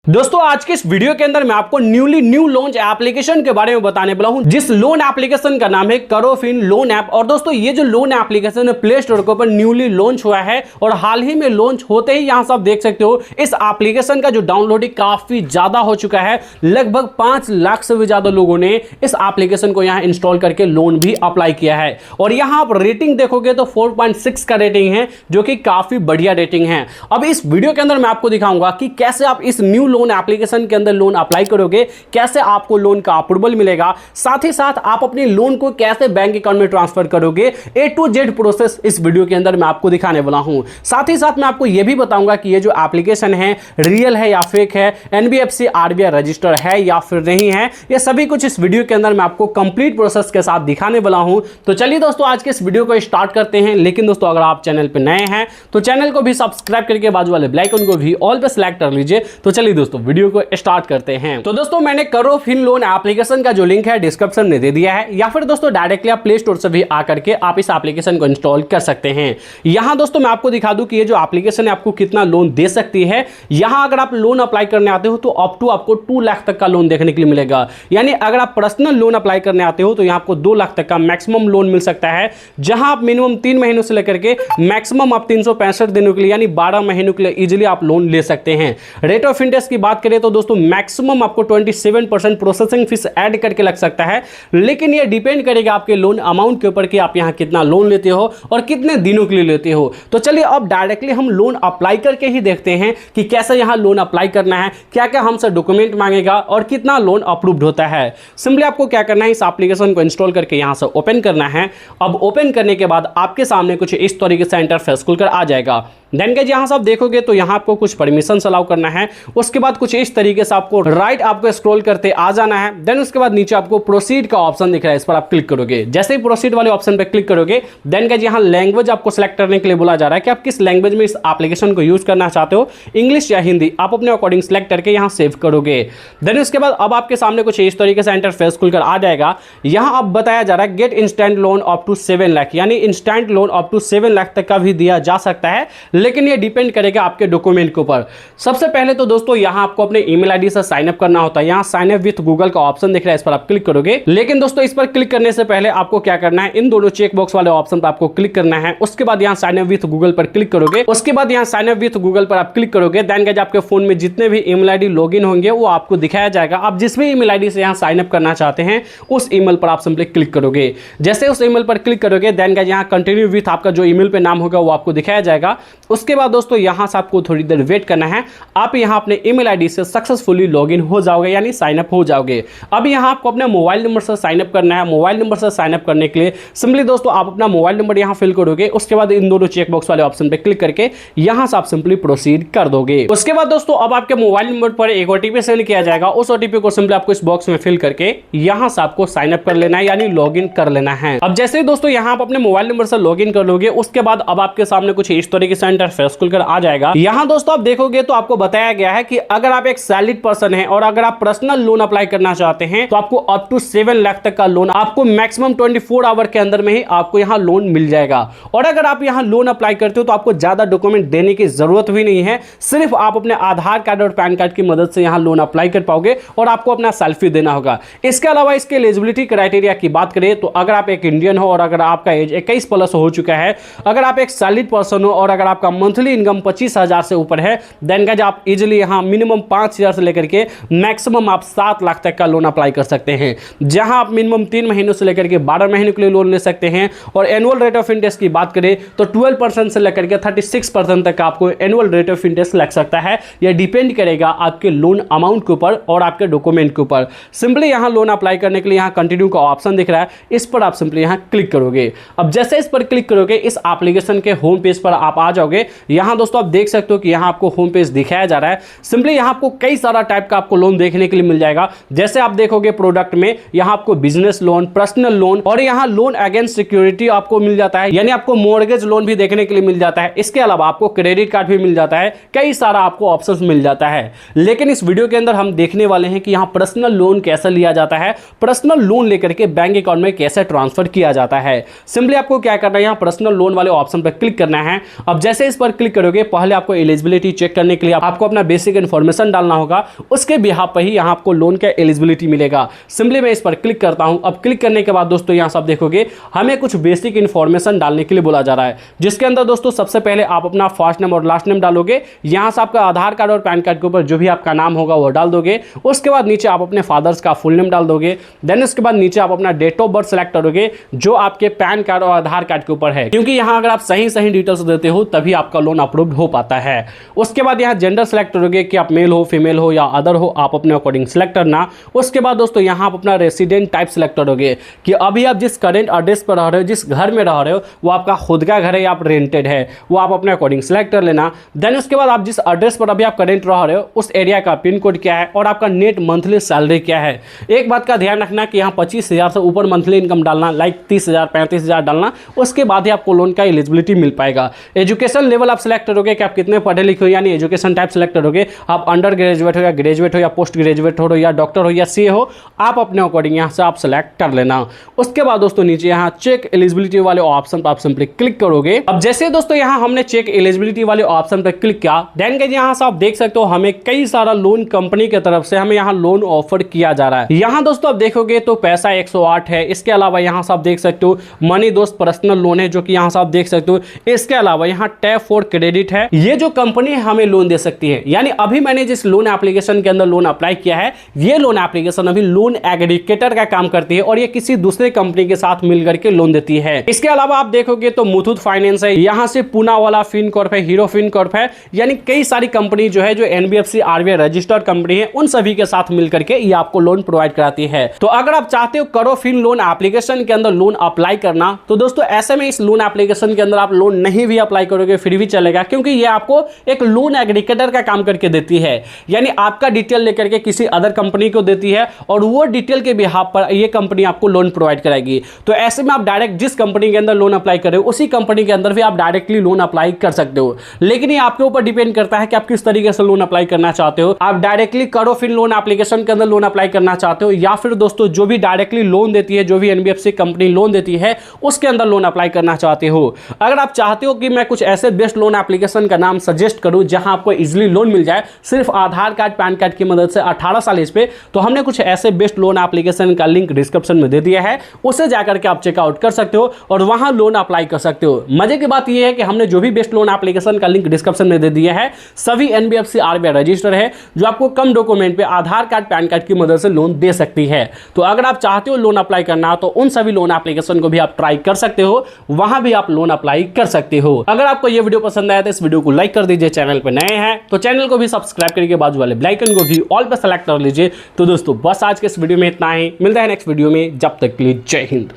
दोस्तों आज के इस वीडियो के अंदर मैं आपको न्यू लॉन्च एप्लीकेशन के बारे में बताने वाला हूं, जिस लोन एप्लीकेशन का नाम है करोफिन लोन ऐप। और दोस्तों ये जो लोन एप्लीकेशन है प्ले स्टोर के ऊपर न्यूली लॉन्च हुआ है और हाल ही में लॉन्च होते ही यहां से आप देख सकते हो इस एप्लीकेशन का जो डाउनलोडिंग काफी ज्यादा हो चुका है। लगभग 5 लाख से भी ज्यादा लोगों ने इस एप्लीकेशन को यहां इंस्टॉल करके लोन भी अप्लाई किया है। और यहां आप रेटिंग देखोगे तो 4.6 का रेटिंग है, जो कि काफी बढ़िया रेटिंग है। अब इस वीडियो के अंदर मैं आपको दिखाऊंगा कि कैसे आप इस न्यू लोन एप्लीकेशन के अंदर लोन अप्लाई करोगे, कैसे आपको लोन का अप्रूवल मिलेगा, साथ ही साथ आप अपने लोन को कैसे बैंक अकाउंट में ट्रांसफर करोगे। A to Z प्रोसेस इस वीडियो के अंदर मैं आपको दिखाने वाला हूं। साथ ही साथ मैं आपको यह भी बताऊंगा कि ये जो एप्लीकेशन है रियल है या फेक है, NBFC RBI रजिस्टर है या फिर नहीं है। ये सभी कुछ इस वीडियो के अंदर मैं आपको कंप्लीट प्रोसेस के साथ दिखाने वाला हूं। तो चलिए दोस्तों आज के इस वीडियो को स्टार्ट करते हैं। लेकिन दोस्तों अगर आप चैनल पर नए हैं तो चैनल को भी सब्सक्राइब करके बाजू वाले बेल आइकन को भी ऑल पे सिलेक्ट कर लीजिए। तो चलिए दोस्तों वीडियो को स्टार्ट करते हैं। तो दोस्तों मैंने करोफिन लोन एप्लीकेशन का जो लिंक है डिस्क्रिप्शन में दे दिया है, या फिर दोस्तों डायरेक्टली आप प्ले स्टोर से भी आकर के आप इस एप्लीकेशन को इंस्टॉल कर सकते हैं। यहां दोस्तों मैं आपको दिखा दूं कि ये जो एप्लीकेशन है आपको कितना लोन दे सकती है। यहां अगर आप लोन अप्लाई करने आते हो तो अप टू आपको 2 लाख तक का लोन देखने के लिए मिलेगा। यानी अगर आप पर्सनल लोन अप्लाई करने आते हो तो यहां आपको 2 लाख तक का मैक्सिमम लोन मिल सकता है, जहां आप मिनिमम 3 महीनों से लेकर के मैक्सिमम आप 365 दिनों के लिए यानी 12 महीनों के लिए इजीली आप लोन ले सकते हैं। रेट ऑफ इंटरेस्ट की बात करें तो दोस्तों मैक्सिमम आपको 27% प्रोसेसिंग फीस ऐड करके लग सकता है, लेकिन यह डिपेंड करेगा आपके लोन अमाउंट के ऊपर कि आप यहां कितना लोन लेते हो और कितने दिनों के लिए लेते हो। तो चलिए अब डायरेक्टली हम लोन अप्लाई करके ही देखते हैं कि कैसे यहां लोन अप्लाई करना है, क्या क्या हमसे डॉक्यूमेंट मांगेगा और कितना लोन अप्रूव्ड होता है। सिंपली आपको क्या करना है, इस एप्लीकेशन को इंस्टॉल करके यहां से ओपन करना है। अब ओपन करने के बाद आपके सामने कुछ इस तरीके से इंटरफेस खुलकर आ जाएगा। देन गाइस यहां से आप देखोगे तो यहां आपको कुछ परमिशन अलाउ करना है। उसके बाद कुछ इस तरीके से आपको राइट आपको स्क्रॉल करते आ जाना है। देन उसके बाद नीचे आपको प्रोसीड का ऑप्शन दिख रहा है, इस पर आप क्लिक करोगे। जैसे ही प्रोसीड वाले ऑप्शन पर क्लिक करोगे देन गाइस यहां लैंग्वेज आपको सिलेक्ट करने के लिए बोला जा रहा है कि आप किस लैंग्वेज में इस एप्लीकेशन को यूज करना चाहते हो, इंग्लिश या हिंदी। आप अपने अकॉर्डिंग सिलेक्ट करके यहां सेव करोगे। देन उसके बाद अब आपके सामने कुछ इस तरीके से इंटरफेस खुलकर आ जाएगा। यहां अब बताया जा रहा है get instant loan up to 7 lakh, यानी instant loan up to 7 lakh तक का भी दिया जा सकता है, लेकिन ये डिपेंड करेगा आपके डॉक्यूमेंट के ऊपर। सबसे पहले तो दोस्तों यहां आपको अपने ईमेल आईडी से साइन अप करना होता है। यहां साइन अप विद गूगल का ऑप्शन दिख रहा है, इस पर आप क्लिक करोगे। लेकिन दोस्तों इस पर क्लिक करने से पहले आपको क्या करना है, इन दोनों चेक बॉक्स वाले ऑप्शन पर आपको क्लिक करना है। उसके बाद यहां साइन अप विद गूगल पर क्लिक करोगे। उसके बाद यहां साइन अप विद गूगल पर आप क्लिक करोगे। देन गाइस आपके फोन में जितने भी ईमेल आईडी लॉगिन होंगे वो आपको दिखाया जाएगा। आप जिस भी ईमेल आईडी से यहां साइन अप करना चाहते हैं उस ईमेल पर आप सिंपली क्लिक करोगे। जैसे उस ईमेल पर क्लिक करोगे देन गाइस यहां कंटिन्यू विद आपका जो ईमेल पे नाम होगा वो आपको दिखाया जाएगा। उसके बाद दोस्तों यहां से आपको थोड़ी देर वेट करना है। आप यहां अपने ईमेल आईडी से सक्सेसफुली लॉगिन हो जाओगे, यानी साइन अप हो जाओगे। अब यहां आपको अपने मोबाइल नंबर से साइन अप करना है। मोबाइल नंबर से साइन अप करने के लिए सिंपली दोस्तों आप अपना मोबाइल नंबर यहां फिल करोगे। उसके बाद इन दोनों चेक बॉक्स वाले ऑप्शन पे क्लिक करके यहां से आप सिंपली प्रोसीड कर दोगे। उसके बाद दोस्तों अब आपके मोबाइल नंबर पर एक ओटीपी सेंड किया जाएगा। उस ओटीपी को सिंपली आपको इस बॉक्स में फिल करके यहां से आपको साइन अप कर लेना है, यानी लॉगिन कर लेना है। अब जैसे ही दोस्तों यहां आप अपने मोबाइल नंबर से लॉगिन कर लोगे उसके बाद अब आपके सामने कुछ इस तरीके से इंटरफेस खुलकर आ जाएगा। यहां दोस्तों आप देखोगे तो आपको बताया गया है कि अगर आप एक सैलरीड पर्सन है और अगर आप पर्सनल लोन अप्लाई करना चाहते हैं तो आपको अप टू 7 लाख तक का लोन आपको मैक्सिमम 24 आवर के अंदर में ही आपको यहां लोन मिल जाएगा। और अगर आप यहां लोन अप्लाई करते हो तो आपको ज्यादा डॉक्यूमेंट देने की जरूरत भी नहीं है, सिर्फ आप अपने आधार कार्ड और पैन कार्ड की मदद से यहां लोन अप्लाई कर पाओगे और आपको अपना सेल्फी देना होगा। इसके अलावा इसके एलिजिबिलिटी क्राइटेरिया की बात करें तो अगर आप एक इंडियन हो और अगर आपका एज 21 प्लस हो चुका है, अगर आप एक सैलरीड पर्सन हो और अगर आपका मंथली इनकम 25,000 से ऊपर है देन गाइस आप इजीली यहां मिनिमम 5,000 से लेकर के मैक्सिमम आप 7 लाख तक का लोन अप्लाई कर सकते हैं, जहां आप मिनिमम 3 महीनों से लेकर के 12 महीनों के लिए लोन ले सकते हैं। और एनुअल रेट ऑफ इंटरेस्ट की बात करें तो 12% से लेकर के 36% तक आपको एनुअल रेट ऑफ इंटरेस्ट लग सकता है। यह डिपेंड करेगा आपके लोन अमाउंट के ऊपर और आपके डॉक्यूमेंट के ऊपर। सिंपली यहां लोन अप्लाई करने के लिए यहां कंटिन्यू का ऑप्शन दिख रहा है, इस पर आप सिंपली यहां क्लिक करोगे। अब जैसे इस पर क्लिक करोगे इस एप्लीकेशन के होम पेज पर आप आ जाओगे। यहां दोस्तों आप देख सकते हो कि यहां आपको होम पेज दिखाया जा रहा है। सिंपली यहां आपको कई सारा टाइप का आपको लोन देखने के लिए मिल जाएगा। जैसे आप देखोगे प्रोडक्ट में यहां आपको बिजनेस लोन, पर्सनल लोन और यहां लोन अगेंस्ट सिक्योरिटी आपको मिल जाता है, यानी आपको मॉर्गेज लोन भी देखने के लिए मिल जाता है। इसके अलावा आपको क्रेडिट कार्ड भी मिल जाता है, कई सारा आपको ऑप्शंस मिल जाता है। लेकिन इस वीडियो के अंदर हम देखने वाले हैं कि यहां पर्सनल लोन कैसे लिया जाता है, पर्सनल लोन लेकर के बैंक अकाउंट में कैसे ट्रांसफर किया जाता है। सिंपली आपको क्या करना है, यहां पर्सनल लोन वाले ऑप्शन पर क्लिक करना है। अब जैसे जैसे इस पर क्लिक करोगे पहले आपको एलिजिबिलिटी चेक करने के लिए आपको अपना बेसिक इन्फॉर्मेशन डालना होगा, उसके बिहाफ पर ही यहाँ आपको लोन का एलिजिबिलिटी मिलेगा। सिंपली मैं इस पर क्लिक करता हूँ। अब क्लिक करने के बाद दोस्तों यहाँ सब देखोगे हमें कुछ बेसिक इन्फॉर्मेशन डालने के लिए बोला जा रहा है, जिसके अंदर दोस्तों सबसे पहले आप अपना फर्स्ट नेम और लास्ट नेम डालोगे। यहाँ से आपका आधार कार्ड और पैन कार्ड के ऊपर जो भी आपका नाम होगा वो डाल दोगे। उसके बाद नीचे आप अपने फादर्स का फुल नेम डाल दोगे। देन उसके बाद नीचे आप अपना डेट ऑफ बर्थ सेलेक्ट करोगे जो आपके पैन कार्ड और आधार कार्ड के ऊपर है, क्योंकि यहाँ अगर आप सही डिटेल्स देते हो तभी आपका लोन अप्रूव्ड हो पाता है। उसके बाद यहाँ जेंडर सेलेक्ट करोगे कि आप मेल हो, फीमेल हो या अदर हो, आप अपने अकॉर्डिंग सेलेक्ट करना। उसके बाद दोस्तों यहाँ आप अपना रेसिडेंट टाइप सेलेक्ट करोगे कि अभी आप जिस करेंट एड्रेस पर रह रहे हो, जिस घर में रह रहे हो, वो आपका खुद का घर है या आप रेंटेड है, वो आप अपने अकॉर्डिंग सेलेक्ट कर लेना। देन उसके बाद आप जिस एड्रेस पर अभी आप करेंट रह रहे हो उस एरिया का पिन कोड क्या है और आपका नेट मंथली सैलरी क्या है। एक बात का ध्यान रखना कि यहाँ 25,000 से ऊपर मंथली इनकम डालना, लाइक 30,000 35,000 डालना, उसके बाद ही आपको लोन का एलिजिबिलिटी मिल पाएगा। एजुकेशन लेवल आप सेलेक्ट करोगे कि आप कितने पढ़े लिखे हो, यानी एजुकेशन टाइप सेलेक्ट करोगे, आप अंडर ग्रेजुएट हो या ग्रेजुएट हो या पोस्ट ग्रेजुएट हो या डॉक्टर हो या सीए हो, आप अपने अकॉर्डिंग यहाँ से आप सेलेक्ट कर लेना। उसके बाद दोस्तों नीचे यहाँ चेक एलिजिबिलिटी वाले ऑप्शन पर आप सिंपली क्लिक करोगे। अब जैसे दोस्तों यहाँ हमने चेक एलिजिबिलिटी वाले ऑप्शन पर क्लिक किया, देन गाइस यहाँ से आप देख सकते हो हमें कई सारा लोन कंपनी की तरफ से हमें यहाँ लोन ऑफर किया जा रहा है। यहाँ दोस्तों आप देखोगे तो पैसा 108 है। इसके अलावा यहाँ से आप देख सकते हो मनी दोस्त पर्सनल लोन है जो कि यहाँ से आप देख सकते हो। इसके अलावा यहाँ टैप फॉर क्रेडिट है, ये जो कंपनी हमें लोन दे सकती है। यानी अभी मैंने जिस लोन एप्लीकेशन के अंदर लोन अप्लाई किया है, ये लोन एप्लीकेशन अभी लोन एग्रीगेटर का काम करती है और ये किसी दूसरे कंपनी के साथ मिलकर के लोन देती है। इसके अलावा आप देखोगे तो मुथूट फाइनेंस है, यहाँ से पूना वाला फिनकॉर्प है, हीरो फिनकॉर्प है, यानी कई सारी कंपनी जो है जो एनबीएफसी आरबीआई रजिस्टर्ड कंपनी है उन सभी के साथ मिलकर के ये आपको लोन प्रोवाइड कराती है। तो अगर आप चाहते हो करो फिन लोन एप्लीकेशन के अंदर लोन अप्लाई करना, तो दोस्तों ऐसे में इस लोन एप्लीकेशन के अंदर आप लोन नहीं भी अप्लाई करोगे फिर भी चलेगा, क्योंकि ये आपको एक लोन एग्रीगेटर का काम करके देती है। यानी आपका डिटेल लेकर के किसी अदर कंपनी को देती है और वो डिटेल के बिहाफ पर ये कंपनी आपको लोन प्रोवाइड कराएगी। तो ऐसे में आप डायरेक्ट जिस कंपनी के अंदर लोन अप्लाई कर रहे हो उसी कंपनी के अंदर भी आप डायरेक्टली लोन अप्लाई कर सकते हो। लेकिन ये आपके ऊपर डिपेंड करता है कि आप किस तरीके से लोन अप्लाई करना चाहते हो। आप डायरेक्टली करो फिन लोन एप्लीकेशन के अंदर लोन अप्लाई करना चाहते हो, या फिर दोस्तों जो भी डायरेक्टली लोन देती है, जो भी एनबीएफसी कंपनी लोन देती है उसके अंदर लोन अप्लाई करना चाहते हो। अगर आप चाहते हो कि मैं कुछ ऐसे बेस्ट लोन एप्लीकेशन का नाम सजेस्ट करूं जहां आपको इजीली लोन मिल जाए सिर्फ आधार कार्ड पैन कार्ड की मदद से 18 साल एज पे, तो हमने कुछ ऐसे बेस्ट लोन एप्लीकेशन का लिंक डिस्क्रिप्शन में दे दिया है, उसे जाकर के आप चेकआउट कर सकते हो और वहां लोन अप्लाई कर सकते हो। मजे की बात यह है कि हमने जो भी बेस्ट लोन एप्लीकेशन का लिंक डिस्क्रिप्शन में दे दिया है सभी एनबीएफसी आरबीआई रजिस्टर है, जो आपको कम डॉक्यूमेंट पे आधार कार्ड पैन कार्ड की मदद से लोन दे सकती है। तो अगर आप चाहते हो लोन अप्लाई करना तो उन सभी लोन एप्लीकेशन को भी आप ट्राई कर सकते हो, वहां भी आप लोन अप्लाई कर सकते हो। अगर आपको यह वीडियो पसंद आया तो इस वीडियो को लाइक कर दीजिए, चैनल पर नए हैं तो चैनल को भी सब्सक्राइब करके बाजू वाले बेल आइकन को भी ऑल पे सेलेक्ट कर लीजिए। तो दोस्तों बस आज के इस वीडियो में इतना ही, मिलता है नेक्स्ट वीडियो में, जब तक के लिए जय हिंद।